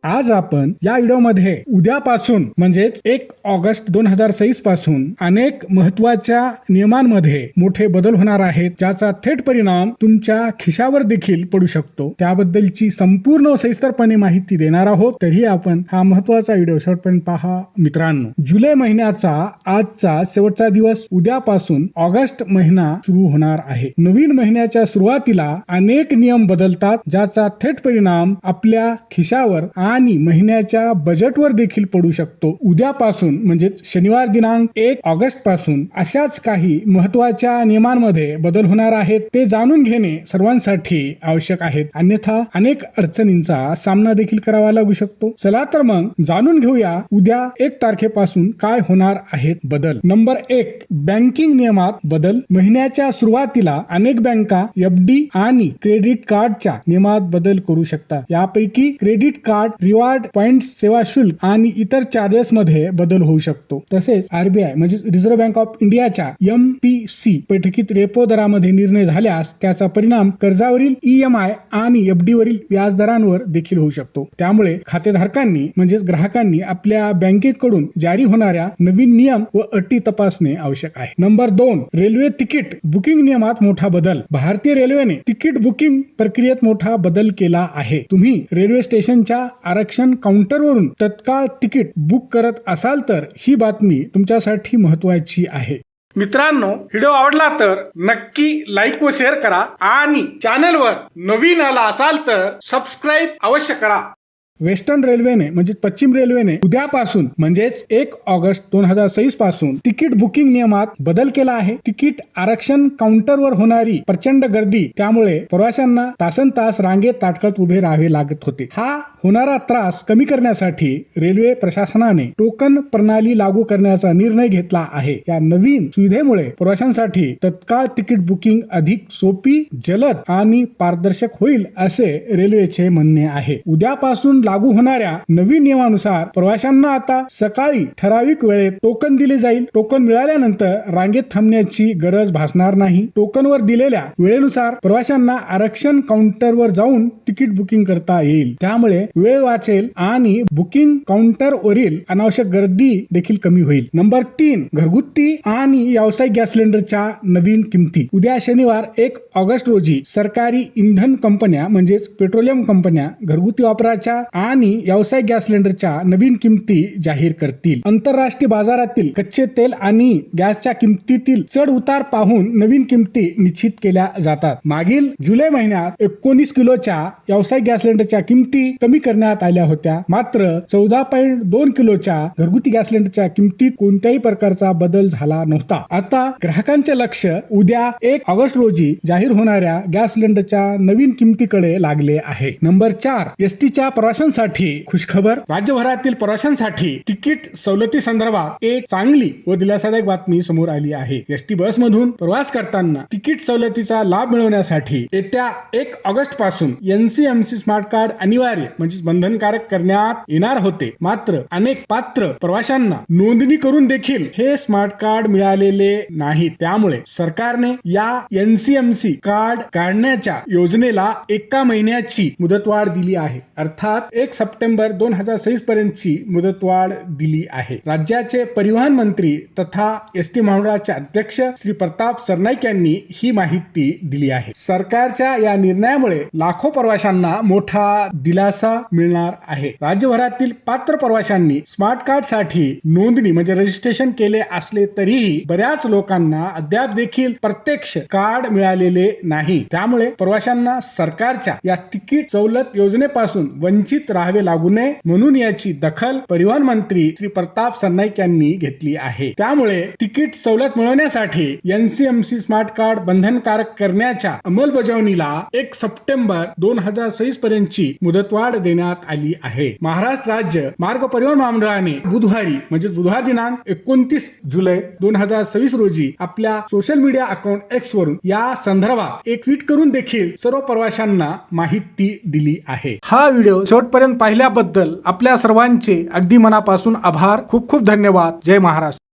आज आपण या व्हिडिओमध्ये उद्यापासून म्हणजेच 1 ऑगस्ट 2023 पासून अनेक महत्त्वाच्या नियमांमध्ये मोठे बदल होणार आहेत, ज्याचा थेट परिणाम तुमच्या खिशावर देखील पडू शकतो। त्याबद्दलची संपूर्ण सविस्तरपणे माहिती देणार आहोत, तरी आपण हा महत्त्वाचा व्हिडिओ शेवटपर्यंत पहा। मित्रांनो, जुलै महिन्याचा आजचा शेवटचा दिवस उद्यापासून ऑगस्ट महिना सुरू होणार आहे। नवीन महिन्याच्या सुरुवातीला अनेक नियम बदलतात, ज्याचा थेट परिणाम आपल्या खिशावर आणि महिन्याच्या बजेटवर देखील पडू शकतो। उद्यापासून म्हणजेच शनिवार दिनांक 1 ऑगस्ट पासून अशाच काही महत्त्वाच्या नियमांमध्ये बदल होणार आहेत, ते जाणून घेणे सर्वांसाठी आवश्यक आहे, अन्यथा अनेक अडचणींचा सामना देखील करावा लागू शकतो। चला तर मग जाणून घेऊया उद्या 1 तारखेपासून काय होणार आहेत बदल। नंबर 1, बँकिंग नियमात बदल। महिन्याच्या सुरुवातीला अनेक बँका एफडी आणि क्रेडिट कार्डच्या नियमात बदल करू शकतात। यापैकी क्रेडिट कार्ड, रिवॉर्ड पॉइंट्स, सेवा शुल्क आणि इतर चार्जेस मध्ये बदल होऊ शकतो। तसेच आरबीआय म्हणजे रिझर्व्ह बँक ऑफ इंडियाच्या एमपीसी बैठकीत रेपो दरामध्ये निर्णय झाल्यास त्याचा परिणाम कर्जावरील ईएमआय आणि एफडी वरील व्याजदरांवर देखील होऊ शकतो। त्यामुळे खातेधारकांनी म्हणजेच ग्राहकांनी आपल्या बँकेकडून जारी होणाऱ्या नवीन नियम व अटी तपासणे आवश्यक आहे। नंबर 2, रेल्वे तिकीट बुकिंग नियमात मोठा बदल। भारतीय रेल्वेने तिकीट बुकिंग प्रक्रियेत मोठा बदल केला आहे। तुम्ही रेल्वे स्टेशनच्या आरक्षण काउंटरवरून तत्काळ तिकीट बुक करत असाल तर ही बातमी तुमच्यासाठी महत्त्वाची आहे। मित्रांनो, व्हिडिओ आवडला तर नक्की लाईक व शेअर करा आणि चॅनलवर नवीन आला असाल तर सबस्क्राईब अवश्य करा। वेस्टर्न रेल्वेने म्हणजे पश्चिम रेल्वेने उद्यापासून म्हणजेच 1 ऑगस्ट 2023 पासून तिकीट बुकिंग नियमात बदल केला आहे। तिकीट आरक्षण काउंटरवर होणारी प्रचंड गर्दी, त्यामुळे प्रवाशांना तासनतास रांगेत ताटकळत उभे राहावे लागत होते। हा होणारा त्रास कमी करण्यासाठी रेल्वे प्रशासनाने टोकन प्रणाली लागू करण्याचा निर्णय घेतला आहे। या नवीन सुविधेमुळे प्रवाशांसाठी तत्काळ तिकीट बुकिंग अधिक सोपी, जलद आणि पारदर्शक होईल असे रेल्वेचे म्हणणे आहे। उद्यापासून लागू होणाऱ्या नवीन नियमानुसार प्रवाशांना आता सकाळी ठराविक वेळेत टोकन दिले जाईल। टोकन मिळाल्यानंतर रांगेत थांबण्याची गरज भासणार नाही। टोकनवर दिलेल्या वेळेनुसार प्रवाशांना आरक्षण काउंटरवर जाऊन तिकीट बुकिंग करता येईल। त्यामुळे वेळ वाचेल आणि बुकिंग काउंटर वरील अनावश्यक गर्दी देखील कमी होईल। नंबर 3, घरगुती आणि व्यावसायिक गॅस सिलेंडरच्या नवीन किमती। उद्या शनिवार 1 ऑगस्ट रोजी सरकारी इंधन कंपन्या म्हणजेच पेट्रोलियम कंपन्या घरगुती वापराच्या आणि व्यावसायिक गॅस सिलेंडरच्या नवीन किमती जाहीर करतील। आंतरराष्ट्रीय बाजारातील कच्चे तेल आणि गॅसच्या किमतीतील चढ उतार पाहून नवीन किमती निश्चित केल्या जातात। मागील जुलै महिन्यात 19 किलोच्या व्यावसायिक गॅस सिलेंडरच्या किमती कमी करण्यात आल्या होत्या, मात्र 14.2 किलोच्या घरगुती गॅस सिलेंडरच्या किमतीत कोणत्याही प्रकारचा बदल झाला नव्हता। आता ग्राहकांचे लक्ष उद्या 1 ऑगस्ट रोजी जाहीर होणाऱ्या गॅस सिलेंडरच्या नवीन किमतीकडे लागले आहे। नंबर 4, एसटीच्या प्रवाशांसाठी खुशखबर। राज्यभरातील प्रवाशांसाठी तिकीट सवलती संदर्भात एक चांगली व दिलासादायक बातमी समोर आली आहे। एसटी बस मधून प्रवास करताना तिकीट सवलतीचा लाभ मिळवण्यासाठी येत्या 1 ऑगस्ट पासून एनसीएमसी स्मार्ट कार्ड अनिवार्य म्हणजे बंधनकारक करण्यात येणार होते, मात्र अनेक पात्र प्रवाशांना नोंदणी करून देखील हे स्मार्ट कार्ड मिळालेले नाही। त्यामुळे सरकारने या एनसीएमसी कार्ड काढण्याच्या योजनेला 1 महिन्याची मुदतवाढ दिली आहे, अर्थात 1 सप्टेंबर 2023 पर्यंतची मुदतवाढ दिली आहे। राज्याचे परिवहन मंत्री तथा एसटी महामंडळाचे अध्यक्ष श्री प्रताप सरनाईक यांनी ही माहिती दिली आहे। सरकारच्या या निर्णयामुळे लाखो प्रवाशांना मोठा दिलासा मिळणार आहे। राज्यभरातील पात्र प्रवाशांनी स्मार्ट कार्ड साठी नोंदणी म्हणजे रजिस्ट्रेशन केले असले तरीही बऱ्याच लोकांना अद्याप देखील प्रत्यक्ष कार्ड मिळालेले नाही। त्यामुळे प्रवाशांना सरकारच्या या तिकीट सवलत योजनेपासून वंचित राहावे लागू नये म्हणून याची दखल परिवहन मंत्री श्री प्रताप सरनाईक यांनी घेतली आहे। त्यामुळे तिकीट सवलत मिळवण्यासाठी एनसीएमसी स्मार्ट कार्ड बंधनकारक करण्याच्या अंमलबजावणीला 1 सप्टेंबर 2023 पर्यंतची मुदतवाढ देण्यात आली आहे। महाराष्ट्र राज्य मार्ग परिवहन महामंडळाने बुधवार दिनांक 29 जुलै 2023 रोजी आपल्या सोशल मीडिया अकाउंट एक्स वरून या संदर्भात एक ट्विट करून देखील सर्व प्रवाशांना माहिती दिली आहे। हा व्हिडिओ शेवटपर्यंत पाहिल्याबद्दल आपल्या सर्वांचे अगदी मनापासून आभार। खूप खूप धन्यवाद। जय महाराष्ट्र।